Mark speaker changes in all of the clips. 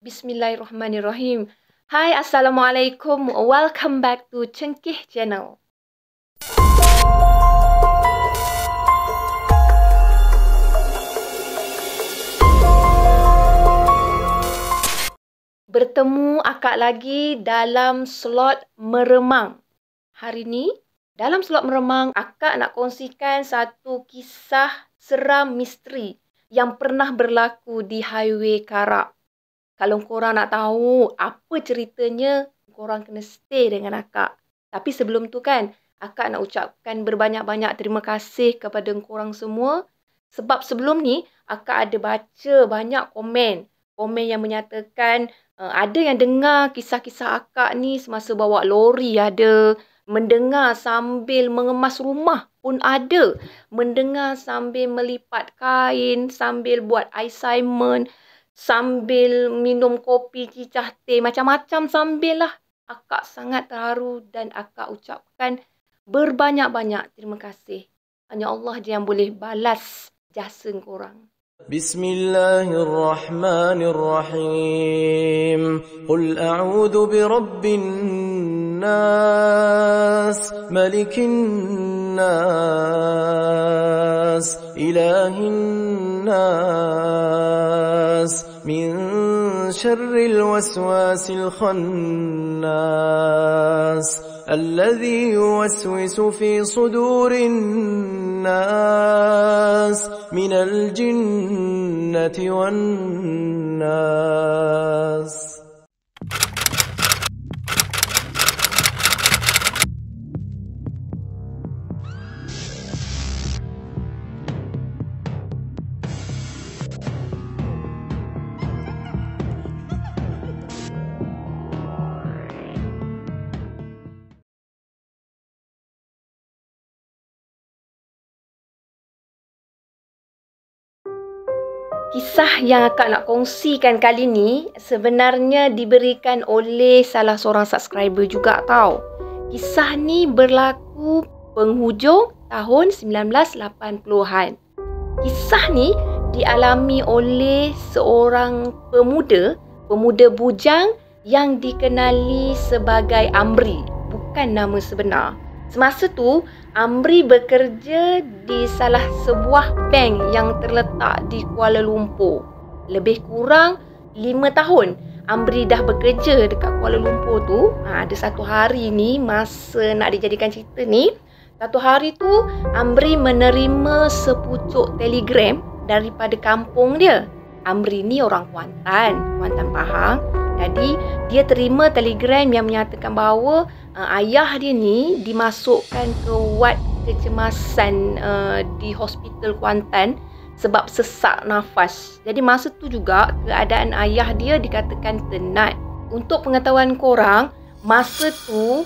Speaker 1: Bismillahirrahmanirrahim. Hai, Assalamualaikum. Welcome back to Cengkih Channel. Bertemu akak lagi dalam slot meremang. Hari ni, dalam slot meremang, akak nak kongsikan satu kisah seram misteri yang pernah berlaku di Highway Karak. Kalau korang nak tahu apa ceritanya, korang kena stay dengan akak. Tapi sebelum tu kan, akak nak ucapkan berbanyak-banyak terima kasih kepada korang semua. Sebab sebelum ni, akak ada baca banyak komen. Komen yang menyatakan ada yang dengar kisah-kisah akak ni semasa bawa lori ada. Mendengar sambil mengemas rumah pun ada. Mendengar sambil melipat kain, sambil buat assignment, sambil minum kopi, cicah teh, macam-macam sambil lah. Akak sangat terharu dan akak ucapkan berbanyak-banyak terima kasih. Hanya Allah je yang boleh balas jasa korang.
Speaker 2: Bismillahirrahmanirrahim. Qul a'udhu birabbin nas, malikin nas, ilahin nas, min syarril waswasil khannas, الذي يوسوس في صدور الناس من الجنة والناس.
Speaker 1: Kisah yang akak nak kongsikan kali ni sebenarnya diberikan oleh salah seorang subscriber juga tau. Kisah ni berlaku penghujung tahun 1980-an. Kisah ni dialami oleh seorang pemuda bujang yang dikenali sebagai Amri. Bukan nama sebenar. Semasa tu, Amri bekerja di salah sebuah bank yang terletak di Kuala Lumpur. Lebih kurang 5 tahun Amri dah bekerja dekat Kuala Lumpur tu. Ada satu hari ni, masa nak dijadikan cerita ni, satu hari tu Amri menerima sepucuk telegram daripada kampung dia. Amri ni orang Kuantan Pahang. Jadi, dia terima telegram yang menyatakan bahawa ayah dia ni dimasukkan ke wad kecemasan di hospital Kuantan sebab sesak nafas. Jadi, masa tu juga keadaan ayah dia dikatakan tenat. Untuk pengetahuan korang, masa tu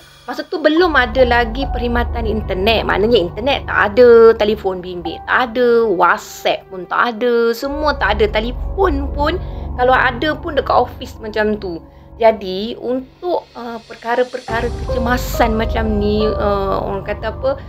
Speaker 1: belum ada lagi perkhidmatan internet. Maknanya internet tak ada, telefon bimbit tak ada, WhatsApp pun tak ada, semua tak ada. Telefon pun kalau ada pun dekat office macam tu. Jadi untuk perkara-perkara kecemasan macam ni, orang kata apa,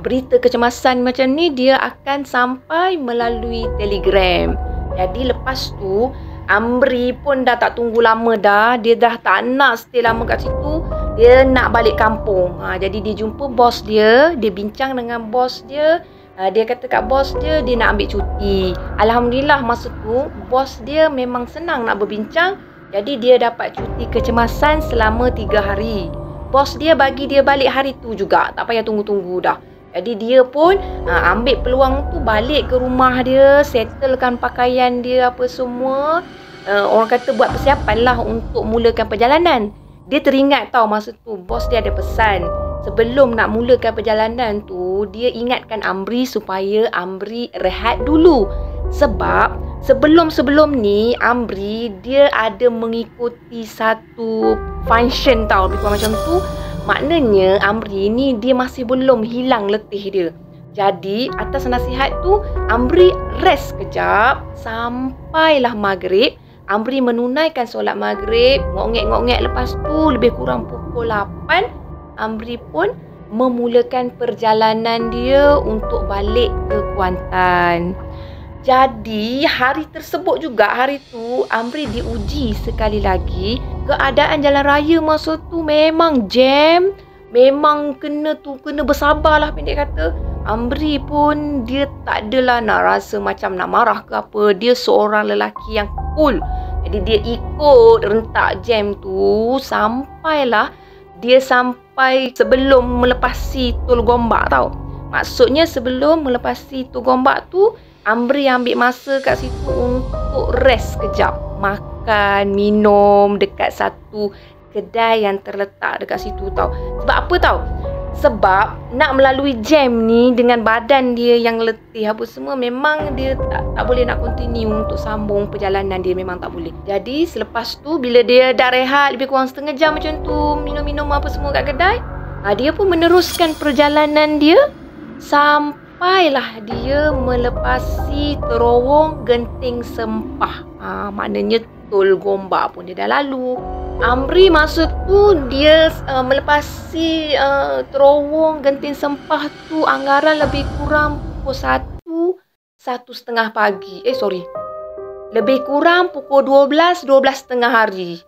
Speaker 1: berita kecemasan macam ni, dia akan sampai melalui telegram. Jadi lepas tu Amri pun dah tak tunggu lama dah. Dia dah tak nak stay lama kat situ. Dia nak balik kampung. Jadi dia jumpa bos dia. Dia bincang dengan bos dia. Dia kata kat bos dia, dia nak ambil cuti. Alhamdulillah masa tu bos dia memang senang nak berbincang. Jadi dia dapat cuti kecemasan selama 3 hari. Bos dia bagi dia balik hari tu juga. Tak payah tunggu-tunggu dah. Jadi dia pun ambil peluang tu, balik ke rumah dia, settlekan pakaian dia apa semua. Orang kata buat persiapan lah untuk mulakan perjalanan. Dia teringat tau masa tu bos dia ada pesan. Sebelum nak mulakan perjalanan tu, dia ingatkan Amri supaya Amri rehat dulu. Sebab sebelum ni Amri dia ada mengikuti satu function tau, lebih kurang macam tu. Maknanya Amri ni dia masih belum hilang letih dia. Jadi atas nasihat tu, Amri rest kejap sampailah maghrib. Amri menunaikan solat maghrib, ngok-ngek lepas tu lebih kurang pukul 8. Amri pun memulakan perjalanan dia untuk balik ke Kuantan. Jadi hari tersebut juga, hari tu Amri diuji sekali lagi. Keadaan jalan raya masa tu memang jam. Memang kena bersabarlah, pendek kata. Amri pun dia tak adalah nak rasa macam nak marah ke apa. Dia seorang lelaki yang cool. Jadi dia ikut rentak jam tu sampailah dia sampai sebelum melepasi Tol Gombak tau. Maksudnya sebelum melepasi Tol Gombak tu, Amri ambil masa kat situ untuk rest sekejap. Makan, minum dekat satu kedai yang terletak dekat situ tau. Sebab apa tau? Sebab nak melalui jam ni dengan badan dia yang letih apa semua, memang dia tak boleh nak continue untuk sambung perjalanan dia, memang tak boleh. Jadi selepas tu bila dia dah rehat lebih kurang setengah jam macam tu, minum-minum apa semua kat kedai, dia pun meneruskan perjalanan dia sampailah dia melepasi terowong Genting Sempah. Maknanya Tol Gombak pun dia dah lalu. Amri masa tu dia melepasi terowong Genting Sempah tu anggaran lebih kurang pukul 1:30 pagi. Lebih kurang pukul 12:30 hari.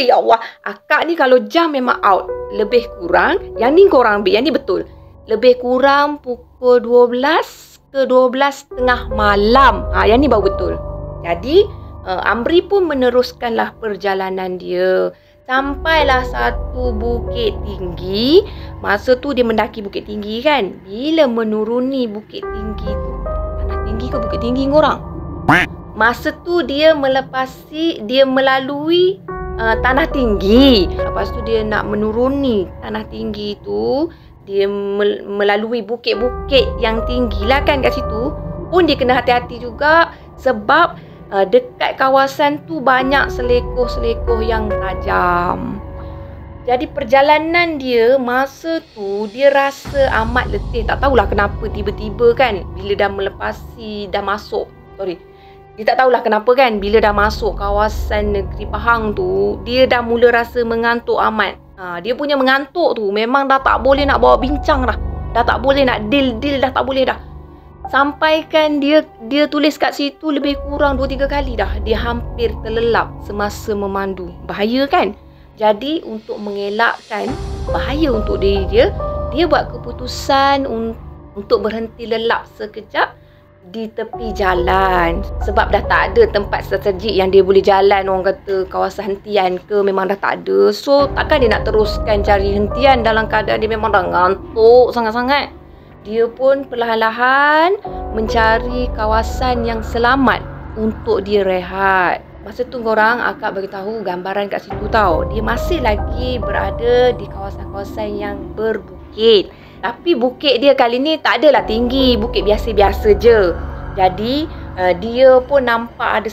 Speaker 1: Ya Allah, akak ni kalau jam memang out. Lebih kurang, yang ni korang ambil, yang ni betul. Lebih kurang pukul 12 ke 12:30 malam. Yang ni baru betul. Jadi Amri pun meneruskanlah perjalanan dia. Sampailah satu bukit tinggi. Masa tu dia mendaki bukit tinggi kan. Bila menuruni bukit tinggi tu, tanah tinggi ke bukit tinggi korang? Masa tu dia melalui tanah tinggi. Lepas tu dia nak menuruni tanah tinggi tu, dia melalui bukit-bukit yang tinggi lah kan kat situ. Pun dia kena hati-hati juga sebab dekat kawasan tu banyak selekoh-selekoh yang tajam. Jadi perjalanan dia masa tu dia rasa amat letih. Tak tahulah kenapa tiba-tiba kan bila dah dia tak tahulah kenapa kan bila dah masuk kawasan negeri Pahang tu, dia dah mula rasa mengantuk amat. Dia punya mengantuk tu memang dah tak boleh nak bawa bincang dah. Dah tak boleh nak deal dah tak boleh dah. Sampaikan dia tulis kat situ lebih kurang 2-3 kali dah. Dia hampir terlelap semasa memandu. Bahaya kan? Jadi untuk mengelakkan bahaya untuk diri dia buat keputusan untuk berhenti lelap sekejap di tepi jalan. Sebab dah tak ada tempat strategik yang dia boleh jalan. Orang kata kawasan hentian ke memang dah tak ada. So takkan dia nak teruskan cari hentian dalam keadaan dia memang dah ngantuk sangat-sangat. Dia pun perlahan-lahan mencari kawasan yang selamat untuk dia rehat. Masa tu korang akak beritahu gambaran kat situ tau. Dia masih lagi berada di kawasan-kawasan yang berbukit. Tapi bukit dia kali ni tak adalah tinggi. Bukit biasa-biasa je. Jadi dia pun nampak ada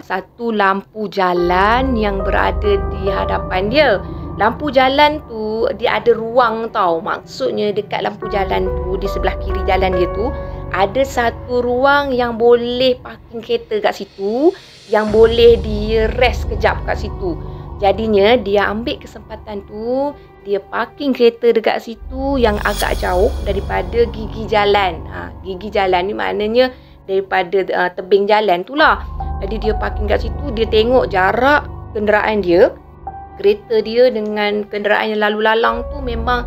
Speaker 1: satu lampu jalan yang berada di hadapan dia. Lampu jalan tu dia ada ruang tau. Maksudnya dekat lampu jalan tu, di sebelah kiri jalan dia tu, ada satu ruang yang boleh parking kereta kat situ, yang boleh dia rest kejap kat situ. Jadinya dia ambil kesempatan tu, dia parking kereta dekat situ yang agak jauh daripada gigi jalan. Gigi jalan ni maknanya daripada tebing jalan tu lah. Jadi dia parking kat situ, dia tengok jarak kenderaan dia, kereta dia dengan kenderaan yang lalu lalang tu memang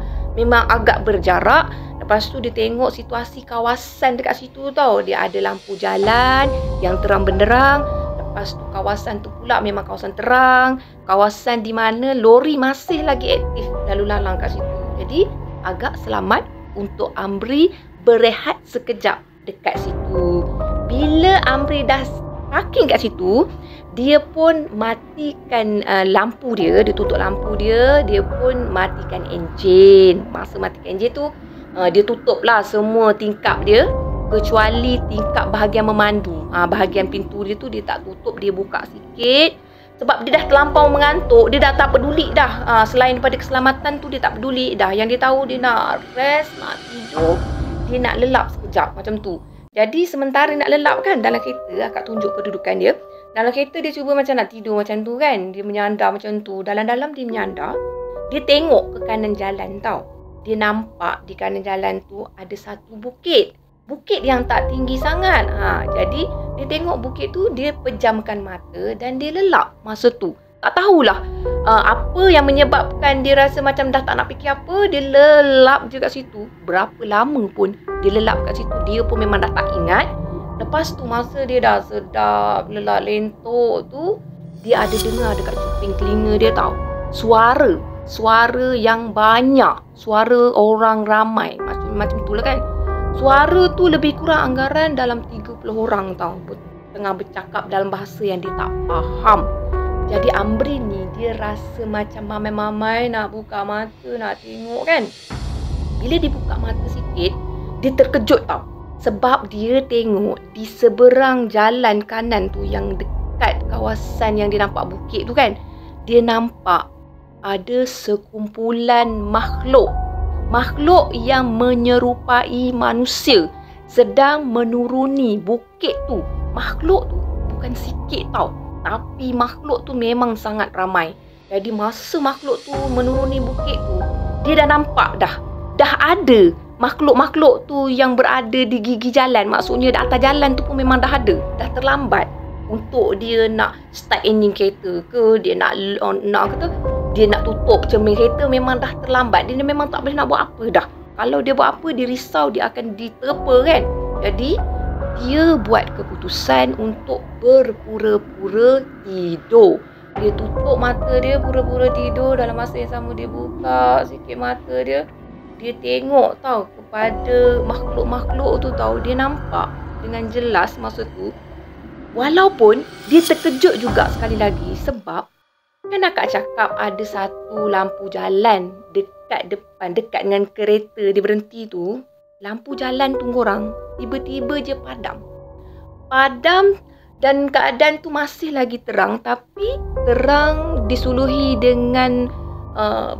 Speaker 1: agak berjarak. Lepas tu dia tengok situasi kawasan dekat situ tau. Dia ada lampu jalan yang terang benderang. Lepas tu kawasan tu pula memang kawasan terang. Kawasan di mana lori masih lagi aktif lalu lalang kat situ. Jadi agak selamat untuk Amri berehat sekejap dekat situ. Bila Amri dah parking kat situ, dia pun matikan lampu dia. Dia tutup lampu dia. Dia pun matikan enjin. Masa matikan enjin tu, dia tutup lah semua tingkap dia kecuali tingkap bahagian memandu. Bahagian pintu dia tu dia tak tutup. Dia buka sikit. Sebab dia dah terlampau mengantuk. Dia dah tak peduli dah. Selain daripada keselamatan tu, dia tak peduli dah. Yang dia tahu dia nak rest, nak tidur. Dia nak lelap sekejap macam tu. Jadi sementara nak lelap kan dalam kereta, akak tunjuk kedudukan dia. Dalam kereta dia cuba macam nak tidur macam tu kan. Dia menyandar macam tu. Dalam-dalam dia menyandar. Dia tengok ke kanan jalan tau. Dia nampak di kanan jalan tu ada satu bukit. bukit yang tak tinggi sangat. Jadi dia tengok bukit tu, dia pejamkan mata dan dia lelap masa tu. Tak tahulah apa yang menyebabkan dia rasa macam dah tak nak fikir apa, dia lelap je kat situ. Berapa lama pun dia lelap kat situ, dia pun memang dah tak ingat. Lepas tu masa dia dah sedap lelap lentok tu, dia ada dengar dekat cuping telinga dia tahu. Suara yang banyak, suara orang ramai, macam itulah kan. Suara tu lebih kurang anggaran dalam 30 orang tau, tengah bercakap dalam bahasa yang dia tak faham. Jadi Amri ni dia rasa macam mamai-mamai nak buka mata, nak tengok kan. Bila dia buka mata sikit, dia terkejut tau. Sebab dia tengok di seberang jalan kanan tu yang dekat kawasan yang dia nampak bukit tu kan, dia nampak ada sekumpulan makhluk yang menyerupai manusia sedang menuruni bukit tu. Makhluk tu bukan sikit tau, tapi makhluk tu memang sangat ramai. Jadi masa makhluk tu menuruni bukit tu, dia dah nampak dah ada makhluk-makhluk tu yang berada di gigi jalan. Maksudnya di atas jalan tu pun memang dah ada. Dah terlambat untuk dia nak start engine kereta ke, dia nak dia nak tutup cermin kereta, memang dah terlambat. Dia memang tak boleh nak buat apa dah. Kalau dia buat apa, dia risau dia akan diterpa kan. Jadi dia buat keputusan untuk berpura-pura tidur. Dia tutup mata dia, pura-pura tidur. Dalam masa yang sama dia buka sikit mata dia. Dia tengok tau kepada makhluk-makhluk tu tau. Dia nampak dengan jelas masa tu. Walaupun dia terkejut juga sekali lagi sebab kan akak cakap ada satu lampu jalan dekat depan, dekat dengan kereta dia berhenti tu. Lampu jalan tu korang tiba-tiba je padam. Dan keadaan tu masih lagi terang, tapi terang disuluhi dengan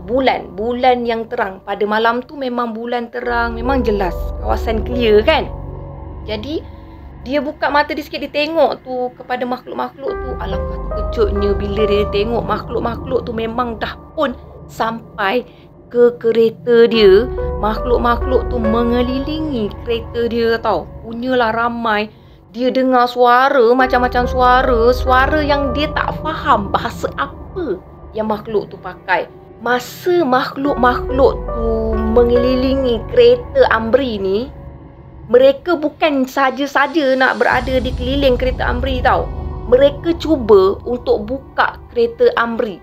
Speaker 1: bulan yang terang. Pada malam tu memang bulan terang, memang jelas, kawasan clear kan. Jadi dia buka mata dia sikit, dia tengok tu kepada makhluk-makhluk tu. Alangkah terkejutnya bila dia tengok makhluk-makhluk tu memang dah pun sampai ke kereta dia. Makhluk-makhluk tu mengelilingi kereta dia tau. Punyalah ramai. Dia dengar suara, macam-macam suara yang dia tak faham bahasa apa yang makhluk tu pakai. Masa makhluk-makhluk tu mengelilingi kereta Amri ni, mereka bukan saja-saja nak berada di keliling kereta Amri tau. Mereka cuba untuk buka kereta Amri.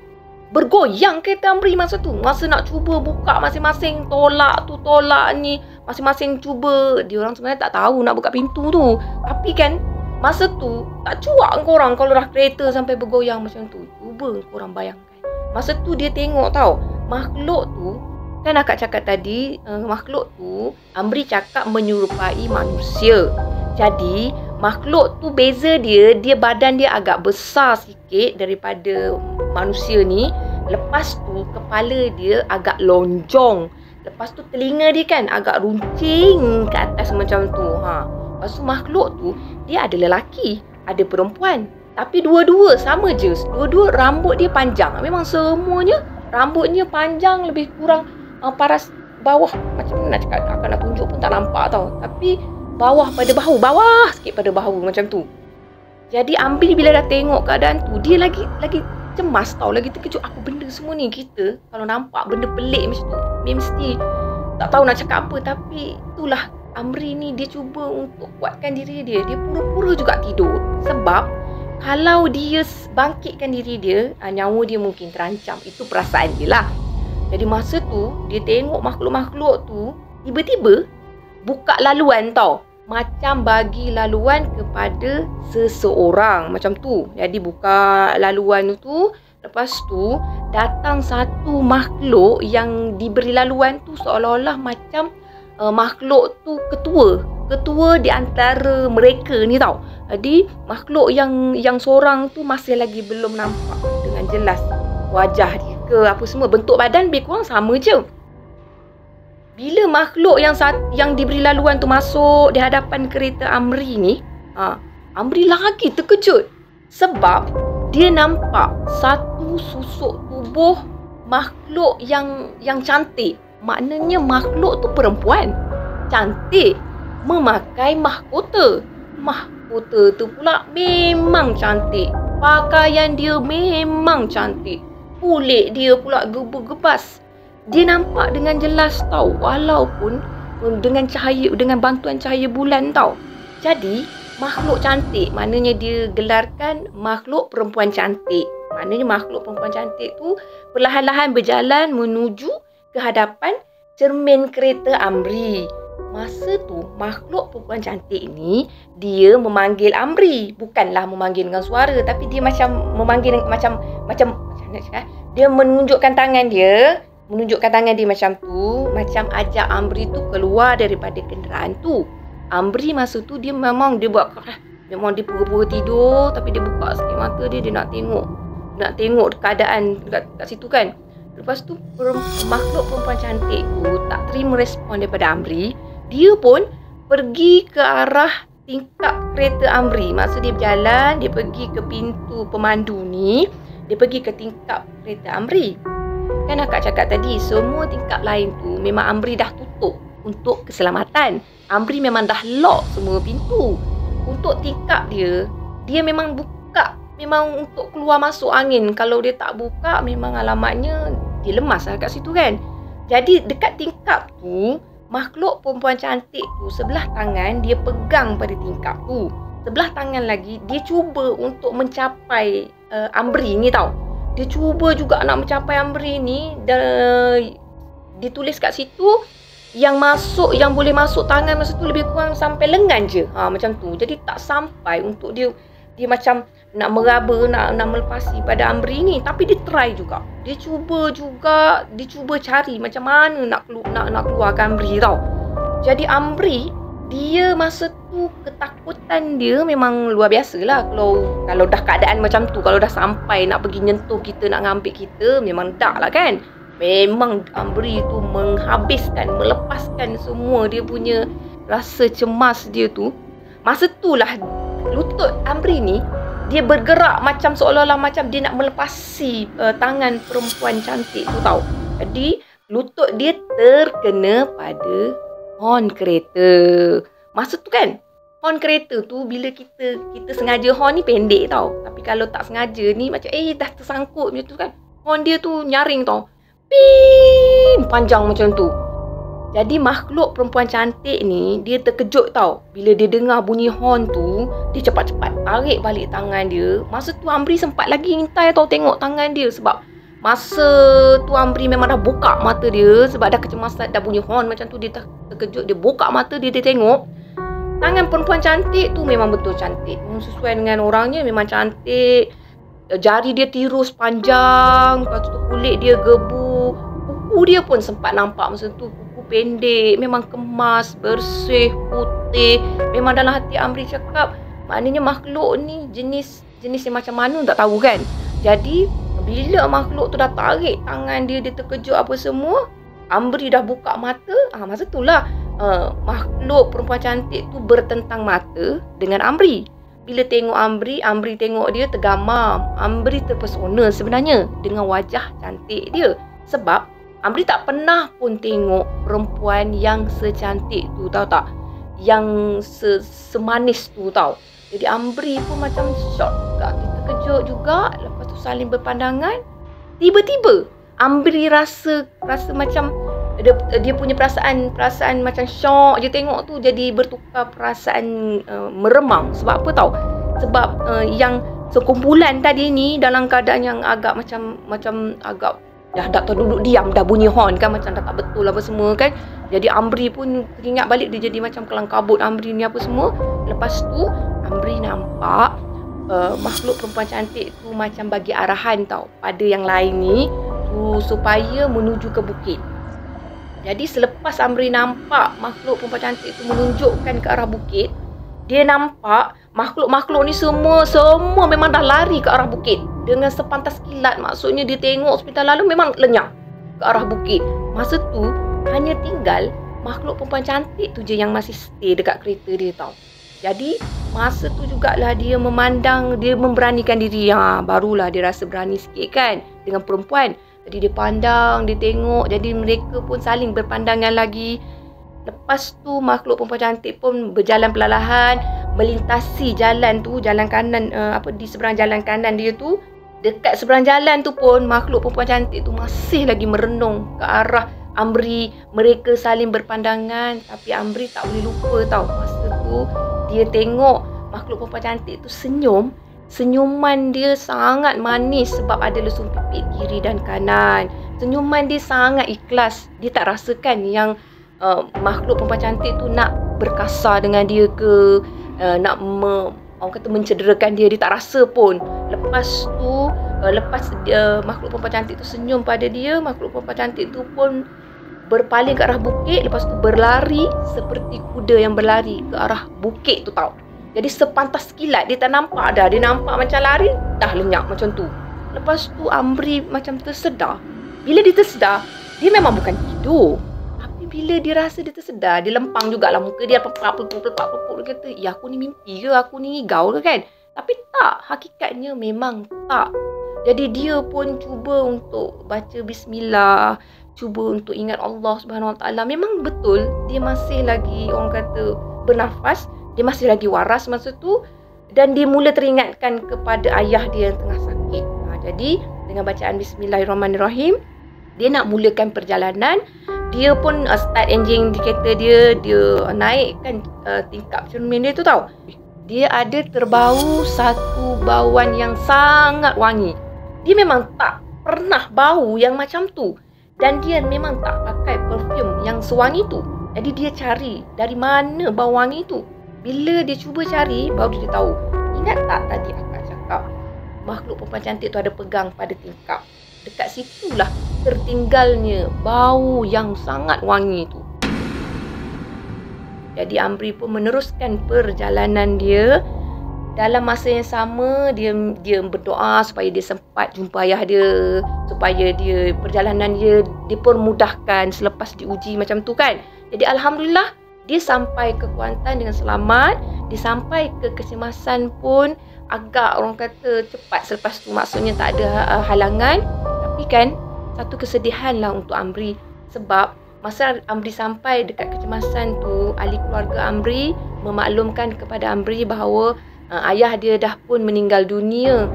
Speaker 1: Bergoyang kereta Amri masa tu. Masa nak cuba buka, masing-masing tolak tu, tolak ni. Masing-masing cuba. Diorang sebenarnya tak tahu nak buka pintu tu. Tapi kan, masa tu tak cuak korang kalau dah kereta sampai bergoyang macam tu. Cuba korang bayangkan. Masa tu dia tengok tau, makhluk tu, kan akak cakap tadi, makhluk tu, Amri cakap menyerupai manusia. Jadi, makhluk tu beza dia badan dia agak besar sikit daripada manusia ni. Lepas tu, kepala dia agak lonjong. Lepas tu, telinga dia kan agak runcing ke atas macam tu. Lepas tu, makhluk tu, dia ada lelaki, ada perempuan. Tapi dua-dua sama je. Dua-dua rambut dia panjang. Memang semuanya rambutnya panjang lebih kurang paras bawah. Macam mana nak cakap, akak nak tunjuk pun tak nampak tau. Tapi bawah pada bahu, bawah sikit pada bahu macam tu. Jadi Amri bila dah tengok keadaan tu, dia lagi cemas tau, lagi terkejut. Apa benda semua ni? Kita kalau nampak benda pelik macam tu, dia mesti tak tahu nak cakap apa. Tapi itulah Amri ni, dia cuba untuk kuatkan diri dia. Dia pura-pura juga tidur. Sebab kalau dia bangkitkan diri dia, nyawa dia mungkin terancam. Itu perasaan dia lah. Jadi masa tu, dia tengok makhluk-makhluk tu, tiba-tiba buka laluan tau. Macam bagi laluan kepada seseorang. Macam tu. Jadi buka laluan tu. Lepas tu, datang satu makhluk yang diberi laluan tu seolah-olah macam makhluk tu ketua di antara mereka ni tau. Jadi makhluk yang seorang tu masih lagi belum nampak dengan jelas wajah dia ke apa semua. Bentuk badan lebih kurang sama je. Bila makhluk yang diberi laluan tu masuk di hadapan kereta Amri ni, Amri lagi terkejut. Sebab dia nampak satu susuk tubuh makhluk yang cantik. Maknanya makhluk tu perempuan. Cantik. memakai mahkota. Mahkota tu pula memang cantik. Pakaian dia memang cantik. Kulit dia pula gebu-gebas. Dia nampak dengan jelas tau, walaupun dengan bantuan cahaya bulan tau. Jadi makhluk cantik, maknanya dia gelarkan makhluk perempuan cantik. Maknanya makhluk perempuan cantik tu perlahan-lahan berjalan menuju ke hadapan cermin kereta Amri. Masa tu makhluk perempuan cantik ni dia memanggil Amri, bukanlah memanggil dengan suara, tapi dia macam memanggil macam nak cakap, dia menunjukkan tangan dia macam tu, macam ajak Amri tu keluar daripada kenderaan tu. Amri masa tu dia memang dia pura-pura tidur, tapi dia buka sikit mata dia nak tengok keadaan kat situ kan. Lepas tu makhluk perempuan cantik tu tak terima respon daripada Amri. Dia pun pergi ke arah tingkap kereta Amri. Masa dia berjalan, dia pergi ke pintu pemandu ni, dia pergi ke tingkap kereta Amri. Kan akak cakap tadi, semua tingkap lain tu memang Amri dah tutup untuk keselamatan. Amri memang dah lock semua pintu. Untuk tingkap dia memang buka, memang untuk keluar masuk angin. Kalau dia tak buka, memang alamatnya dia lemas lah kat situ kan. Jadi dekat tingkap tu, makhluk perempuan cantik tu sebelah tangan dia pegang pada tingkap tu. Sebelah tangan lagi dia cuba untuk mencapai Amri ni tau. Dia cuba juga nak mencapai Amri ni. Ditulis kat situ yang boleh masuk tangan masa tu lebih kurang sampai lengan je. Macam tu. Jadi tak sampai untuk dia macam nak meraba, nak melepasi pada Amri ni. Tapi dia try juga. Dia cuba cari macam mana nak keluarkan Amri tau. Jadi Amri, dia masa tu ketakutan dia memang luar biasa lah. Kalau dah keadaan macam tu, kalau dah sampai nak pergi nyentuh kita, nak ngambil kita, memang dak lah kan. Memang Amri tu melepaskan semua dia punya rasa cemas dia tu. Masa tu lah lutut Amri ni dia bergerak macam seolah-olah macam dia nak melepasi tangan perempuan cantik tu tau. Jadi lutut dia terkena pada horn kereta. Masa tu kan, horn kereta tu bila kita sengaja horn ni pendek tau. Tapi kalau tak sengaja ni macam dah tersangkut macam tu kan. Horn dia tu nyaring tau. Pin panjang macam tu. Jadi makhluk perempuan cantik ni dia terkejut tau. Bila dia dengar bunyi horn tu, dia cepat-cepat tarik balik tangan dia. Masa tu Amri sempat lagi ngintai tau tengok tangan dia. Sebab masa tu Amri memang dah buka mata dia. Sebab dah kecemasan, dah bunyi horn macam tu, dia terkejut. Dia buka mata dia tengok tangan perempuan cantik tu memang betul cantik. Sesuai dengan orangnya memang cantik. Jari dia tirus panjang. Lepas tu kulit dia gebu. Kuku dia pun sempat nampak masa tu. Pendek, memang kemas, bersih, putih. Memang dalam hati Amri cakap, maknanya makhluk ni jenis yang macam mana tak tahu kan. Jadi bila makhluk tu dah tarik tangan dia terkejut apa semua, Amri dah buka mata. Masa tu lah makhluk perempuan cantik tu bertentang mata dengan Amri. Bila tengok Amri tengok dia tergamam. Amri terpesona sebenarnya dengan wajah cantik dia. Sebab Amri tak pernah pun tengok perempuan yang secantik tu, tahu tak? Yang semanis tu tau. Jadi Amri pun macam shock juga. Dia terkejut juga. Lepas tu saling berpandangan. Tiba-tiba Amri rasa macam dia punya perasaan macam shock je tengok tu. Jadi bertukar perasaan meremang. Sebab apa tau? Sebab yang sekumpulan tadi ni dalam keadaan yang agak macam agak dah terduduk diam, dah bunyi horn kan, macam dah tak betul apa semua kan. Jadi Amri pun teringat balik, dia jadi macam kelang kabut Amri ni apa semua. Lepas tu Amri nampak makhluk perempuan cantik tu macam bagi arahan tau pada yang lain ni supaya menuju ke bukit. Jadi selepas Amri nampak makhluk perempuan cantik tu menunjukkan ke arah bukit, dia nampak makhluk-makhluk ni semua memang dah lari ke arah bukit. Dengan sepantas kilat, maksudnya dia tengok sebentar lalu memang lenyap ke arah bukit. Masa tu hanya tinggal makhluk perempuan cantik tu je yang masih stay dekat kereta dia tau. Jadi masa tu jugalah dia memandang, dia memberanikan diri. Barulah dia rasa berani sikit kan dengan perempuan. Jadi dia pandang, dia tengok. Jadi mereka pun saling berpandangan lagi. Lepas tu makhluk perempuan cantik pun berjalan perlahan, melintasi jalan tu, jalan kanan, di seberang jalan kanan dia tu. Dekat seberang jalan tu pun makhluk perempuan cantik tu masih lagi merenung ke arah Amri. Mereka saling berpandangan, tapi Amri tak boleh lupa tau. Masa tu dia tengok makhluk perempuan cantik tu senyum. Senyuman dia sangat manis sebab ada lesung pipit kiri dan kanan. Senyuman dia sangat ikhlas. Dia tak rasakan yang makhluk perempuan cantik tu nak berkasar dengan dia ke, orang kata mencederakan dia. Dia tak rasa pun. Lepas tu, makhluk perempuan cantik tu senyum pada dia, makhluk perempuan cantik tu pun berpaling ke arah bukit. Lepas tu berlari seperti kuda yang berlari ke arah bukit tu tau. Jadi sepantas kilat dia tak nampak dah. Dia nampak macam lari, dah lenyap macam tu. Lepas tu Amri macam tersedar. Bila dia tersedar, dia memang bukan tidur. Tapi bila dia rasa dia tersedar, dia lempang jugalah muka dia. Pelpak-pelpak. Dia kata, ya aku ni mimpi ke? Aku ni gaul ke kan? Tapi tak. Hakikatnya memang tak. Jadi dia pun cuba untuk baca bismillah. Cuba untuk ingat Allah Subhanahu Wa Taala. Memang betul dia masih lagi, orang kata, bernafas. Dia masih lagi waras masa tu. Dan dia mula teringatkan kepada ayah dia yang tengah sakit. Jadi dengan bacaan Bismillahirrahmanirrahim, dia nak mulakan perjalanan. Dia pun start enjin di kereta dia. Dia naikkan tingkap cermin dia tu tau. Dia ada terbau satu bauan yang sangat wangi. Dia memang tak pernah bau yang macam tu. Dan dia memang tak pakai perfume yang sewangi tu. Jadi dia cari dari mana bau wangi tu. Bila dia cuba cari, baru dia tahu. Ingat tak tadi akak cakap makhluk perempuan cantik tu ada pegang pada tingkap. Dekat situlah tertinggalnya bau yang sangat wangi tu. Jadi Amri pun meneruskan perjalanan dia. Dalam masa yang sama, dia berdoa supaya dia sempat jumpa ayah dia. Supaya dia perjalanan dia dipermudahkan selepas diuji macam tu kan. Jadi Alhamdulillah, dia sampai ke Kuantan dengan selamat. Dia sampai ke Kecemasan pun agak, orang kata, cepat selepas tu. Maksudnya tak ada halangan. Tapi kan, satu kesedihan lah untuk Amri. Sebab masa Amri sampai dekat Kecemasan tu, ahli keluarga Amri memaklumkan kepada Amri bahawa ayah dia dah pun meninggal dunia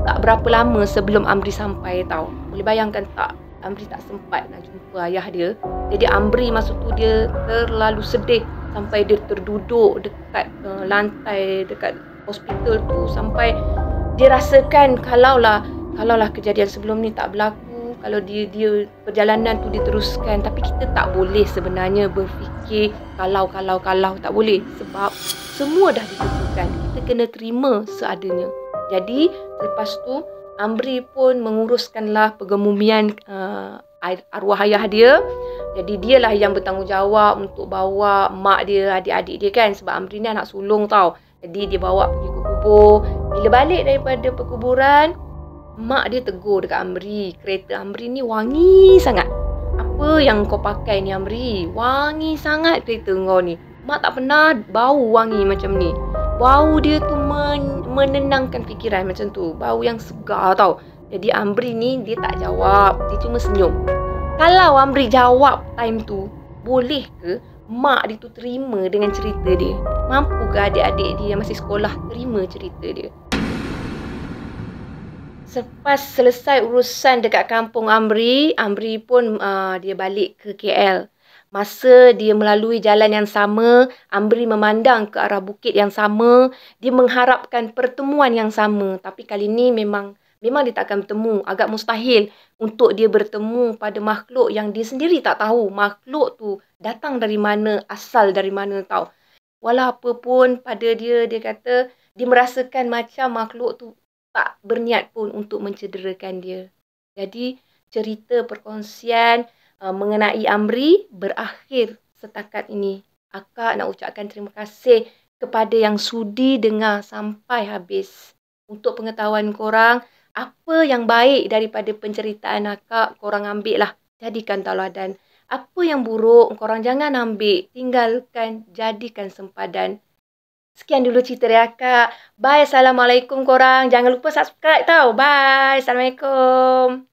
Speaker 1: tak berapa lama sebelum Amri sampai tau. Boleh bayangkan tak? Amri tak sempat nak jumpa ayah dia. Jadi Amri masa tu dia terlalu sedih sampai dia terduduk dekat lantai dekat hospital tu, sampai dia rasakan kalaulah kejadian sebelum ni tak berlaku, kalau dia perjalanan tu diteruskan. Tapi kita tak boleh sebenarnya berfikir kalau tak boleh, sebab semua dah ditentukan. Kita kena terima seadanya. Jadi lepas tu Amri pun menguruskanlah pengemumian arwah ayah dia. Jadi dialah yang bertanggungjawab untuk bawa mak dia, adik-adik dia kan. Sebab Amri ni anak sulung tau. Jadi dia bawa pergi ke kubur. Bila balik daripada perkuburan, mak dia tegur dekat Amri, kereta Amri ni wangi sangat. Apa yang kau pakai ni Amri? Wangi sangat kereta kau ni. Mak tak pernah bau wangi macam ni. Bau dia tu menenangkan fikiran macam tu. Bau yang segar tau. Jadi Amri ni dia tak jawab. Dia cuma senyum. Kalau Amri jawab time tu, boleh ke mak dia tu terima dengan cerita dia? Mampu ke adik-adik dia yang masih sekolah terima cerita dia? Selepas selesai urusan dekat kampung Amri pun dia balik ke KL. Masa dia melalui jalan yang sama, Amri memandang ke arah bukit yang sama. Dia mengharapkan pertemuan yang sama. Tapi kali ni memang dia tak akan bertemu. Agak mustahil untuk dia bertemu pada makhluk yang dia sendiri tak tahu. Makhluk tu datang dari mana, asal dari mana tau. Walau apa pun pada dia kata dia merasakan macam makhluk tu tak berniat pun untuk mencederakan dia. Jadi cerita perkongsian mengenai Amri berakhir setakat ini. Akak nak ucapkan terima kasih kepada yang sudi dengar sampai habis. Untuk pengetahuan korang, apa yang baik daripada penceritaan akak, korang ambil lah. Jadikan tauladan. Apa yang buruk, korang jangan ambil. Tinggalkan, jadikan sempadan. Sekian dulu cerita dari akak. Bye. Assalamualaikum korang. Jangan lupa subscribe tau. Bye. Assalamualaikum.